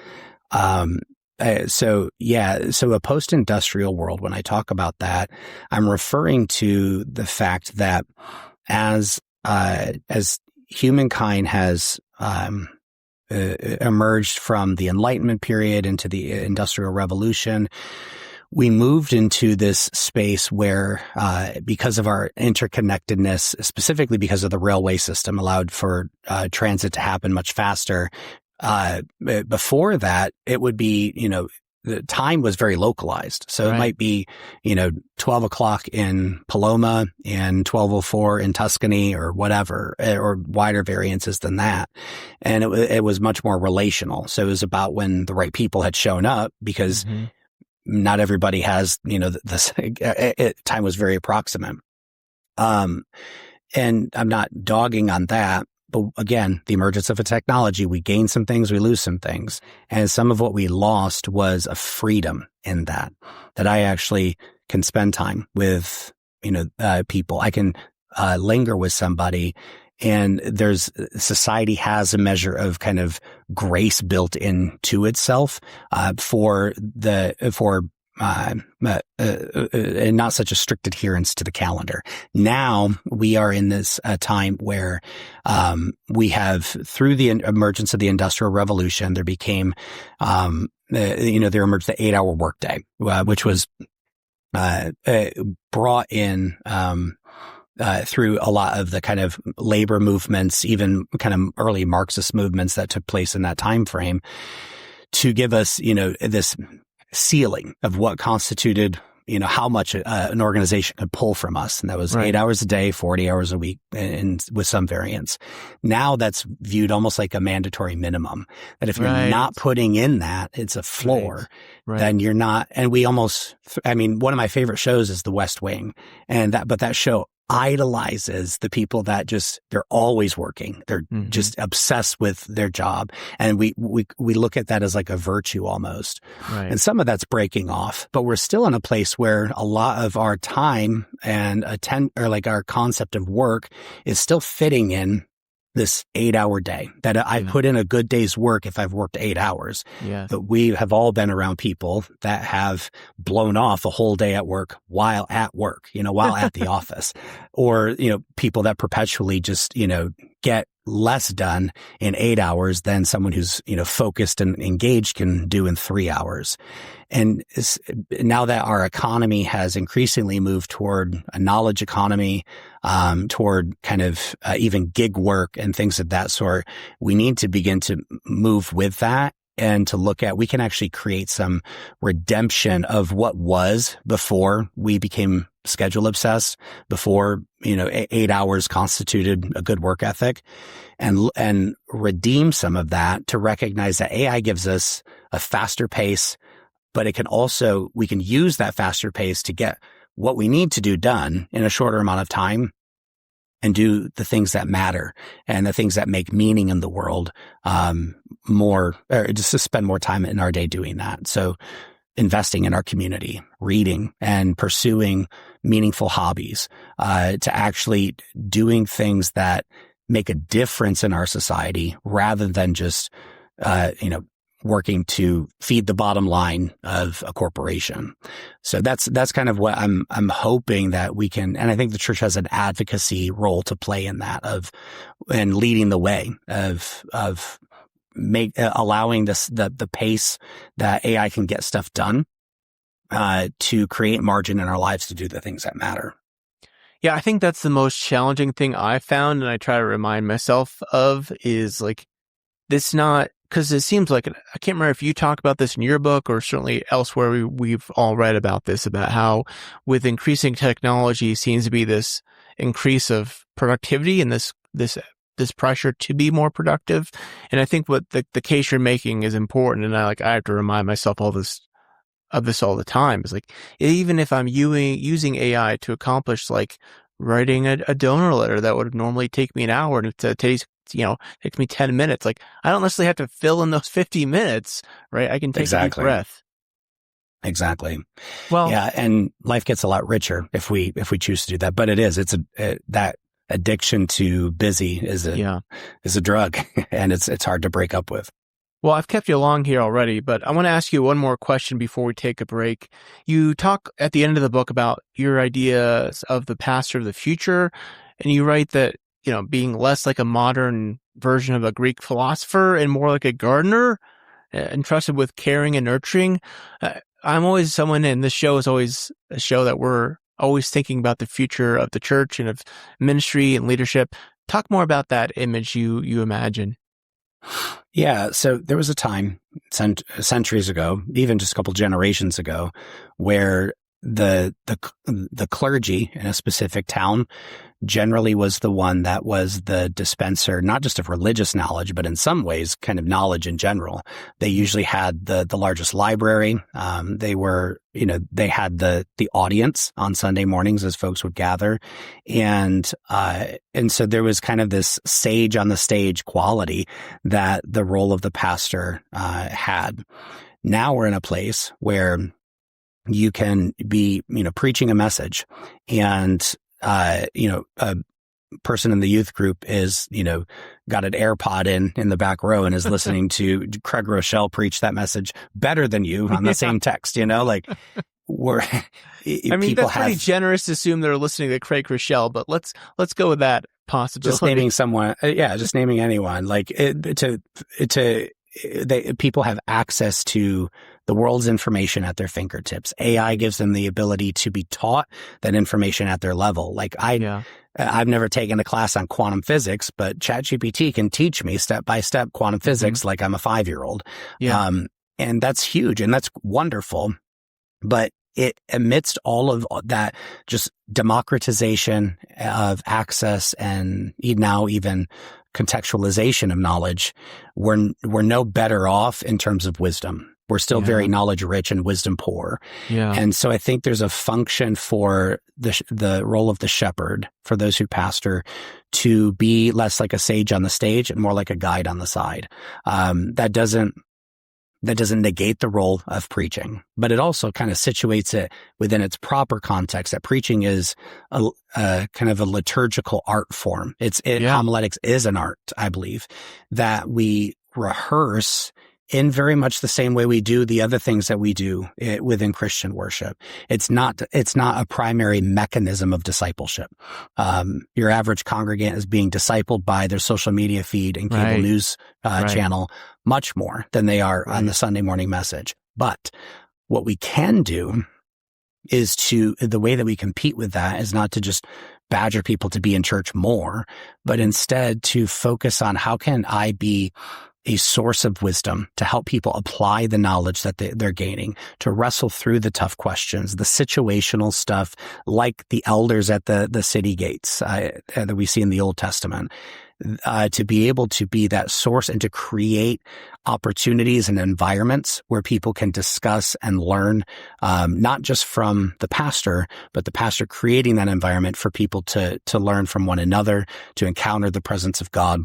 So a post-industrial world, when I talk about that, I'm referring to the fact that as humankind has emerged from the Enlightenment period into the Industrial Revolution, we moved into this space where, because of our interconnectedness, specifically because of the railway system, allowed for transit to happen much faster. Before that, it would be, the time was very localized. So it might be, 12 o'clock in Paloma and 12:04 in Tuscany or whatever, or wider variances than that. And it was much more relational. So it was about when the right people had shown up, because not everybody has, time was very approximate. And I'm not dogging on that. But again, the emergence of a technology, we gain some things, we lose some things. And some of what we lost was a freedom in that I actually can spend time with, people. I can linger with somebody, and society has a measure of kind of grace built into itself, and not such a strict adherence to the calendar. Now we are in this time where we have, through the emergence of the Industrial Revolution, there became, there emerged the 8-hour workday, which was brought in through a lot of the kind of labor movements, even kind of early Marxist movements that took place in that time frame, to give us, this ceiling of what constituted, how much an organization could pull from us. And that was 8 hours a day, 40 hours a week, and with some variance. Now that's viewed almost like a mandatory minimum, that if you're not putting in that, it's a floor, then you're not. And one of my favorite shows is The West Wing, but that show idolizes the people that they're always working. They're just obsessed with their job. And we look at that as like a virtue almost. And some of that's breaking off, but we're still in a place where a lot of our time and our concept of work is still fitting in this 8-hour day, that I put in a good day's work if I've worked 8 hours. But we have all been around people that have blown off a whole day at work while at work, while at the office, or, people that perpetually just, get less done in 8 hours than someone who's, focused and engaged can do in 3 hours. And now that our economy has increasingly moved toward a knowledge economy, toward kind of even gig work and things of that sort, we need to begin to move with that, and to look at, we can actually create some redemption of what was before we became schedule obsessed, before, 8 hours constituted a good work ethic, and redeem some of that to recognize that AI gives us a faster pace, but we can use that faster pace to get what we need to do done in a shorter amount of time, and do the things that matter and the things that make meaning in the world, more, or just to spend more time in our day doing that. So investing in our community, reading and pursuing meaningful hobbies, to actually doing things that make a difference in our society, rather than just, working to feed the bottom line of a corporation. So that's kind of what I'm hoping that we can, and I think the church has an advocacy role to play in that, and leading the way of allowing the pace that AI can get stuff done, to create margin in our lives to do the things that matter. Yeah, I think that's the most challenging thing I found, and I try to remind myself of, is like, this not, because it seems like, I can't remember if you talk about this in your book or certainly elsewhere, we've all read about this, about how with increasing technology seems to be this increase of productivity and this this pressure to be more productive. And I think what the case you're making is important. And I have to remind myself of this all the time. It's like, even if I'm using AI to accomplish like writing a donor letter that would normally take me an hour and it takes me 10 minutes. Like, I don't necessarily have to fill in those 50 minutes, right? I can take a deep breath. Exactly. Well, yeah. And life gets a lot richer if we choose to do that. But that addiction to busy is a drug, and it's hard to break up with. Well, I've kept you long here already, but I want to ask you one more question before we take a break. You talk at the end of the book about your ideas of the pastor of the future, and you write that, being less like a modern version of a Greek philosopher and more like a gardener, entrusted with caring and nurturing. I'm always someone, and this show is always a show that we're always thinking about the future of the church and of ministry and leadership. Talk more about that image you imagine. Yeah. So there was a time centuries ago, even just a couple generations ago, where the clergy in a specific town generally was the one that was the dispenser, not just of religious knowledge, but in some ways kind of knowledge in general. They usually had the largest library. They had the audience on Sunday mornings as folks would gather. And so there was kind of this sage on the stage quality that the role of the pastor had. Now we're in a place where you can be, preaching a message, and a person in the youth group is, got an AirPod in the back row and is listening to Craig Rochelle preach that message better than you on the same text, like that's pretty generous to assume they're listening to Craig Rochelle, but let's go with that possibility. Just naming someone. Just naming anyone. People have access to the world's information at their fingertips. AI gives them the ability to be taught that information at their level. I've never taken a class on quantum physics, but ChatGPT can teach me step by step quantum physics like I'm a 5-year-old. Yeah. And that's huge and that's wonderful. But amidst all of that, just democratization of access and now even contextualization of knowledge, we're no better off in terms of wisdom. We're still very knowledge rich and wisdom poor. Yeah. And so I think there's a function for the role of the shepherd, for those who pastor, to be less like a sage on the stage and more like a guide on the side. That doesn't negate the role of preaching, but it also kind of situates it within its proper context, that preaching is a kind of a liturgical art form. Homiletics is an art, I believe, that we rehearse in very much the same way we do the other things that we do within Christian worship. It's not a primary mechanism of discipleship. Your average congregant is being discipled by their social media feed and cable news channel much more than they are on the Sunday morning message. But what we can do is the way that we compete with that is not to just badger people to be in church more, but instead to focus on how can I be a source of wisdom to help people apply the knowledge that they're gaining, to wrestle through the tough questions, the situational stuff, like the elders at the city gates that we see in the Old Testament, to be able to be that source and to create opportunities and environments where people can discuss and learn, not just from the pastor, but the pastor creating that environment for people to learn from one another, to encounter the presence of God,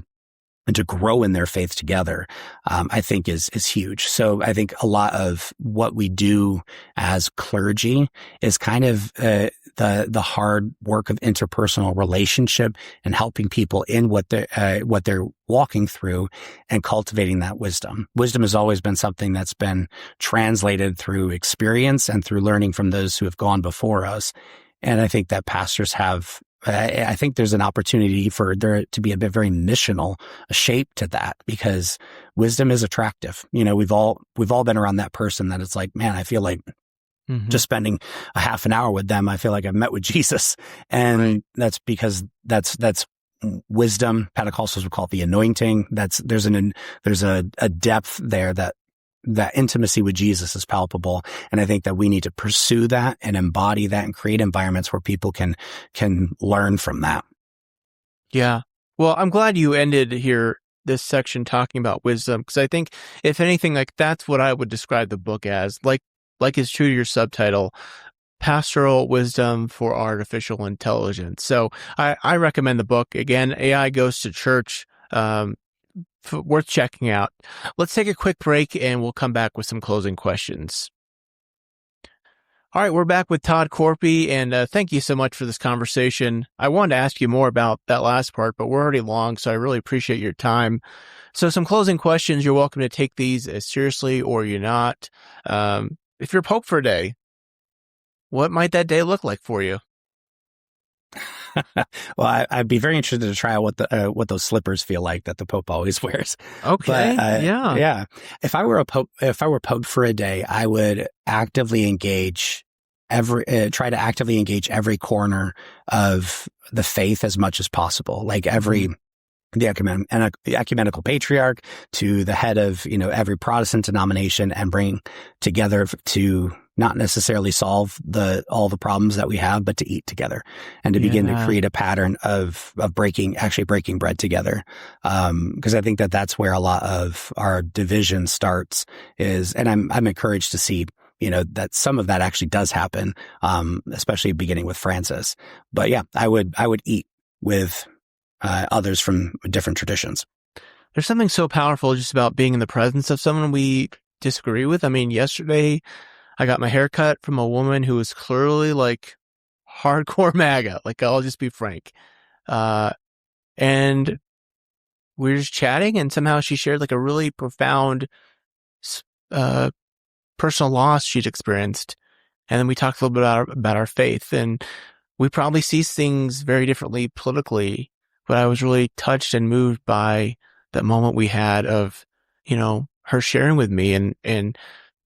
and to grow in their faith together, I think is huge. So I think a lot of what we do as clergy is kind of the hard work of interpersonal relationship and helping people in what they're walking through and cultivating that wisdom. Wisdom has always been something that's been translated through experience and through learning from those who have gone before us. And I think that pastors have. I think there's an opportunity for there to be a very missional shape to that, because wisdom is attractive. We've all been around that person that it's like, man, I feel like just spending a half an hour with them, I feel like I've met with Jesus. And that's because that's wisdom. Pentecostals would call it the anointing. There's a depth there that intimacy with Jesus is palpable. And I think that we need to pursue that and embody that and create environments where people can learn from that. Yeah. Well, I'm glad you ended here this section talking about wisdom, because I think, if anything, like that's what I would describe the book as, like is true to your subtitle, Pastoral Wisdom for Artificial Intelligence. So I recommend the book. Again, AI Goes to Church, worth checking out. Let's take a quick break and we'll come back with some closing questions. All right, we're back with Todd Korpi, and thank you so much for this conversation. I wanted to ask you more about that last part, but we're already long, so I really appreciate your time. So some closing questions. You're welcome to take these as seriously or you're not. If you're Pope for a day, what might that day look like for you? Well, I'd be very interested to try out what those slippers feel like that the Pope always wears. Okay, but, yeah. If I were Pope for a day, I would actively engage try to actively engage every corner of the faith as much as possible. Like the ecumenical patriarch to the head of every Protestant denomination, and bring together to not necessarily solve all the problems that we have, but to eat together and to begin to create a pattern of breaking bread together. Because I think that's where a lot of our division starts and I'm encouraged to see, that some of that actually does happen, especially beginning with Francis. But yeah, I would eat with others from different traditions. There's something so powerful just about being in the presence of someone we disagree with. I mean, yesterday I got my hair cut from a woman who was clearly like hardcore MAGA. Like, I'll just be frank. And we were just chatting, and somehow she shared like a really profound personal loss she'd experienced. And then we talked a little bit about our faith, and we probably see things very differently politically, but I was really touched and moved by that moment we had of, her sharing with me. And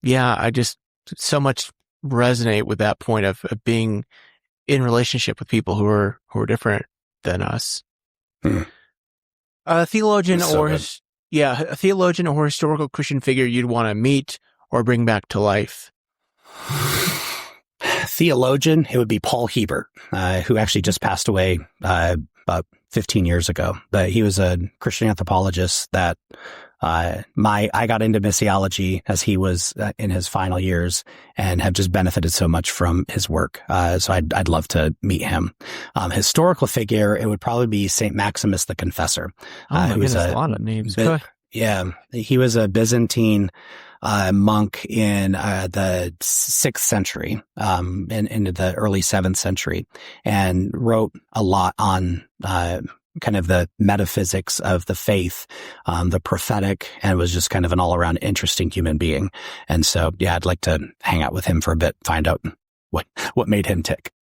yeah, I just so much resonate with that point of being in relationship with people who are different than us. A theologian a theologian or historical Christian figure you'd want to meet or bring back to life. Theologian, it would be Paul Heber, who actually just passed away about 15 years ago. But he was a Christian anthropologist that I got into missiology as he was in his final years, and have just benefited so much from his work. So I'd love to meet him. Historical figure, it would probably be Saint Maximus the Confessor. Who was a lot of names. Yeah, he was a Byzantine monk in the 6th century, and into the early 7th century, and wrote a lot on kind of the metaphysics of the faith, the prophetic, and was just kind of an all-around interesting human being. And so, yeah, I'd like to hang out with him for a bit, find out what made him tick.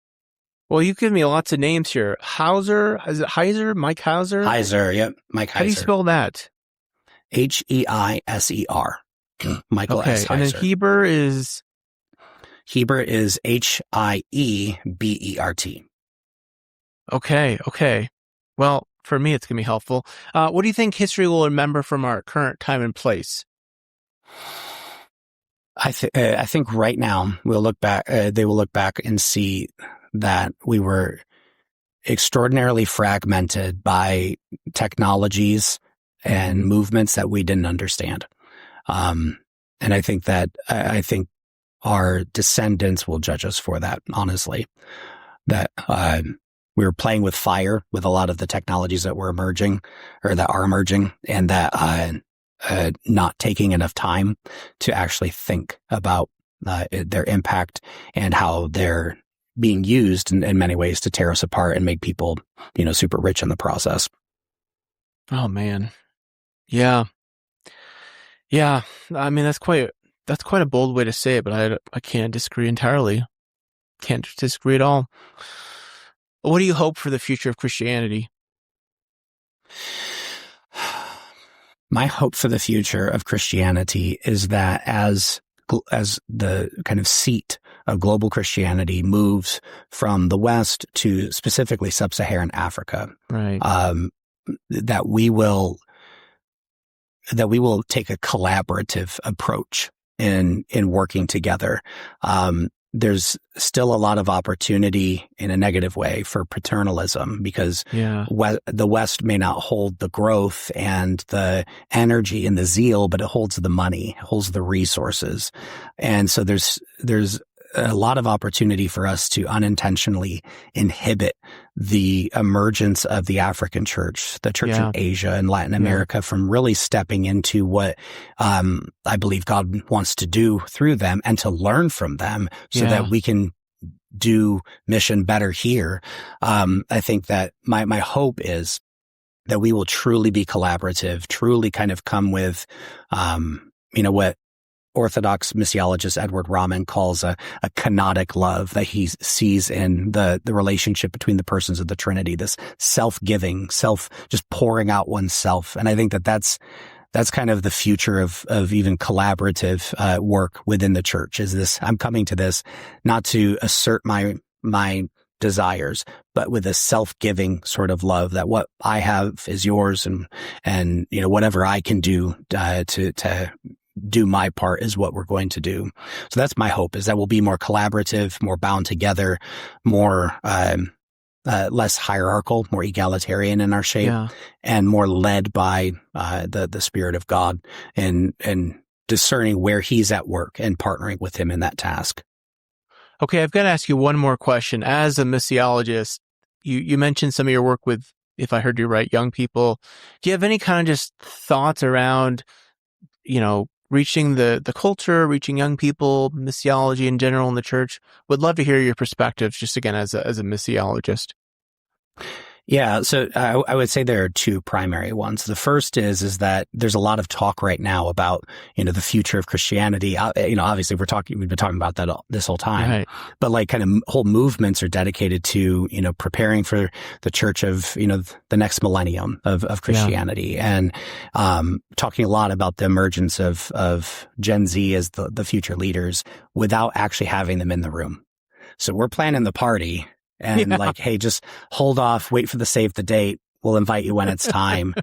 Well, you give me lots of names here. Hauser, is it Heiser? Mike Hauser? Heiser, yep, Mike Heiser. How do you spell that? Heiser. Michael S. Heiser. And then Heber is Hiebert. Okay. Well, for me, it's going to be helpful. What do you think history will remember from our current time and place? I think right now we'll look back. They will look back and see that we were extraordinarily fragmented by technologies and movements that we didn't understand. And I think our descendants will judge us for that, honestly, that, we were playing with fire with a lot of the technologies that are emerging, and that, not taking enough time to actually think about, their impact and how they're being used in many ways to tear us apart and make people, super rich in the process. Oh man. Yeah. I mean, that's quite a bold way to say it, but I can't disagree entirely. Can't disagree at all. What do you hope for the future of Christianity? My hope for the future of Christianity is that as the kind of seat of global Christianity moves from the West to specifically sub-Saharan Africa, right, that we will take a collaborative approach in working together. there's still a lot of opportunity in a negative way for paternalism, because the West may not hold the growth and the energy and the zeal, but it holds the money, holds the resources. And so there's a lot of opportunity for us to unintentionally inhibit the emergence of the African church, the church in Asia and Latin America, from really stepping into what I believe God wants to do through them, and to learn from them so that we can do mission better here. I think that my hope is that we will truly be collaborative, truly kind of come with, what Orthodox missiologist Edward Rahman calls a kenotic love that he sees in the relationship between the persons of the Trinity, this self-giving, just pouring out oneself. And I think that that's kind of the future of even collaborative work within the church, is this: I'm coming to this not to assert my desires, but with a self-giving sort of love, that what I have is yours, and whatever I can do to do my part is what we're going to do. So that's my hope, is that we'll be more collaborative, more bound together, more less hierarchical, more egalitarian in our shape, and more led by the Spirit of God, and discerning where He's at work and partnering with Him in that task. Okay, I've got to ask you one more question. As a missiologist, you mentioned some of your work with, if I heard you right, young people. Do you have any kind of just thoughts around, reaching the culture, reaching young people, missiology in general in the church? Would love to hear your perspectives, just again, as a missiologist. Yeah, so I would say there are two primary ones. The first is that there's a lot of talk right now about, the future of Christianity. Obviously we've been talking about that this whole time, right. But like kind of whole movements are dedicated to, preparing for the church of, the next millennium of Christianity, and talking a lot about the emergence of Gen Z as the future leaders without actually having them in the room. So we're planning the party. And hey, just hold off, wait for the save the date. We'll invite you when it's time.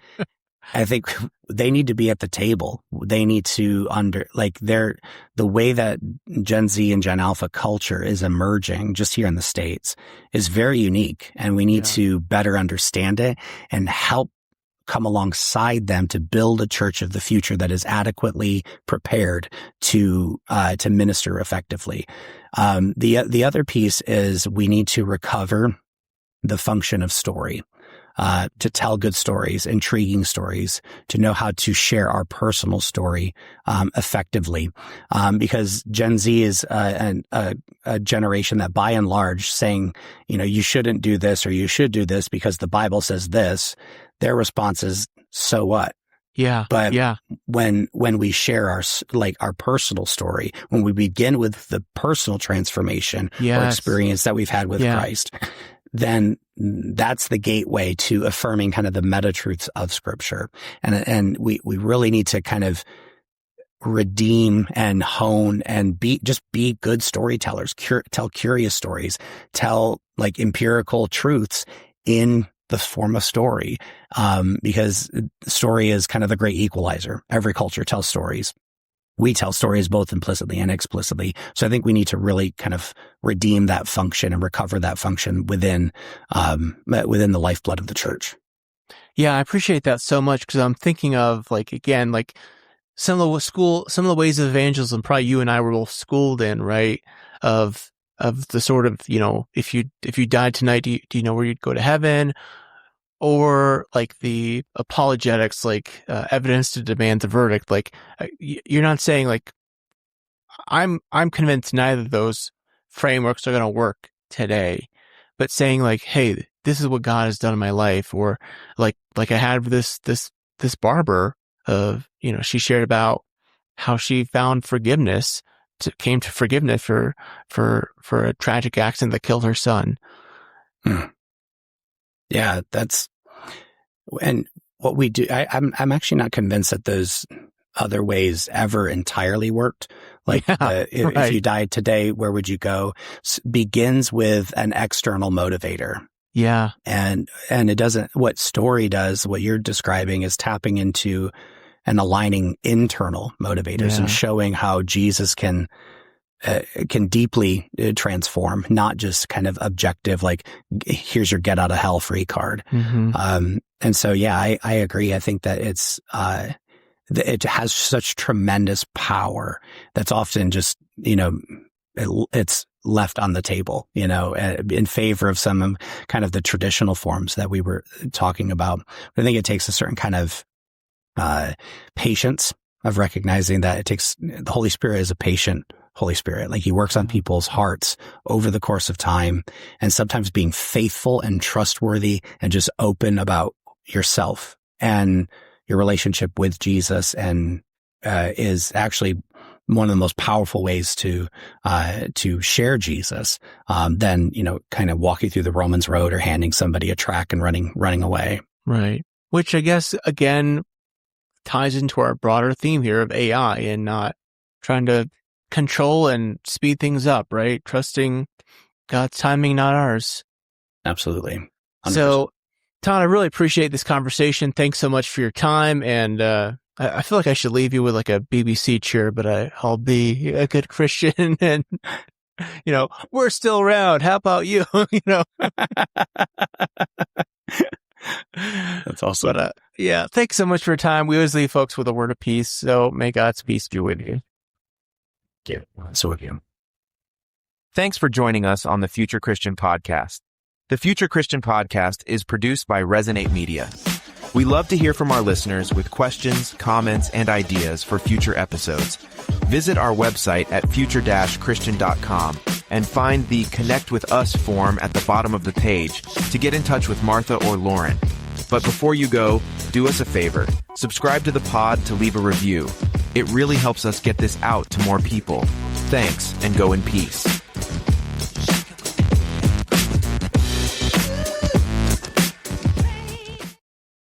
I think they need to be at the table. They need to the way that Gen Z and Gen Alpha culture is emerging just here in the States is very unique. And we need to better understand it and help come alongside them to build a church of the future that is adequately prepared to minister effectively. The other piece is we need to recover the function of story, to tell good stories, intriguing stories, to know how to share our personal story effectively, because Gen Z is a generation that, by and large, saying, you shouldn't do this or you should do this because the Bible says this. Their response is, so what? But when we share our personal story, when we begin with the personal transformation or experience that we've had with Christ, then that's the gateway to affirming kind of the meta truths of Scripture. And we really need to kind of redeem and hone and be good storytellers, tell curious stories, tell empirical truths in the form of story, because story is kind of the great equalizer. Every culture tells stories. We tell stories both implicitly and explicitly. So I think we need to really kind of redeem that function and recover that function within the lifeblood of the church. Yeah, I appreciate that so much, because I'm thinking of some of the ways of evangelism probably you and I were both schooled in, right? Of the sort of, if you died tonight, do you know where you'd go to heaven? Or the apologetics, evidence to demand the verdict. You're not saying I'm convinced neither of those frameworks are going to work today, but saying hey, this is what God has done in my life. Or I had this barber of, she shared about how she found forgiveness, came to forgiveness for a tragic accident that killed her son. Yeah, and what we do, I'm actually not convinced that those other ways ever entirely worked. If you died today, where would you go? Begins with an external motivator. Yeah. And it doesn't, what story does, what you're describing is tapping into and aligning internal motivators and showing how Jesus can can deeply transform, not just kind of objective, like here's your get out of hell free card. Mm-hmm. And so, yeah, I agree. I think that it has such tremendous power that's often just, it's left on the table, in favor of some kind of the traditional forms that we were talking about. But I think it takes a certain kind of patience of recognizing that the Holy Spirit is a patient Holy Spirit. Like he works on people's hearts over the course of time, and sometimes being faithful and trustworthy and just open about yourself and your relationship with Jesus, and is actually one of the most powerful ways to share Jesus, than, kind of walking through the Romans road or handing somebody a tract and running away. Right. Which I guess, again, ties into our broader theme here of AI and not trying to control and speed things up, right? Trusting God's timing, not ours. Absolutely. 100%. So, Todd, I really appreciate this conversation. Thanks so much for your time. And I feel like I should leave you with like a BBC cheer, but I'll be a good Christian and, we're still around. How about you? That's awesome. But, yeah, thanks so much for your time. We always leave folks with a word of peace. So may God's peace be with you. Yeah. So with you. Thanks for joining us on the Future Christian Podcast. The Future Christian Podcast is produced by Resonate Media. We love to hear from our listeners with questions, comments, and ideas for future episodes. Visit our website at future-christian.com and find the Connect with Us form at the bottom of the page to get in touch with Martha or Loren. But before you go, do us a favor. Subscribe to the pod to leave a review. It really helps us get this out to more people. Thanks, and go in peace.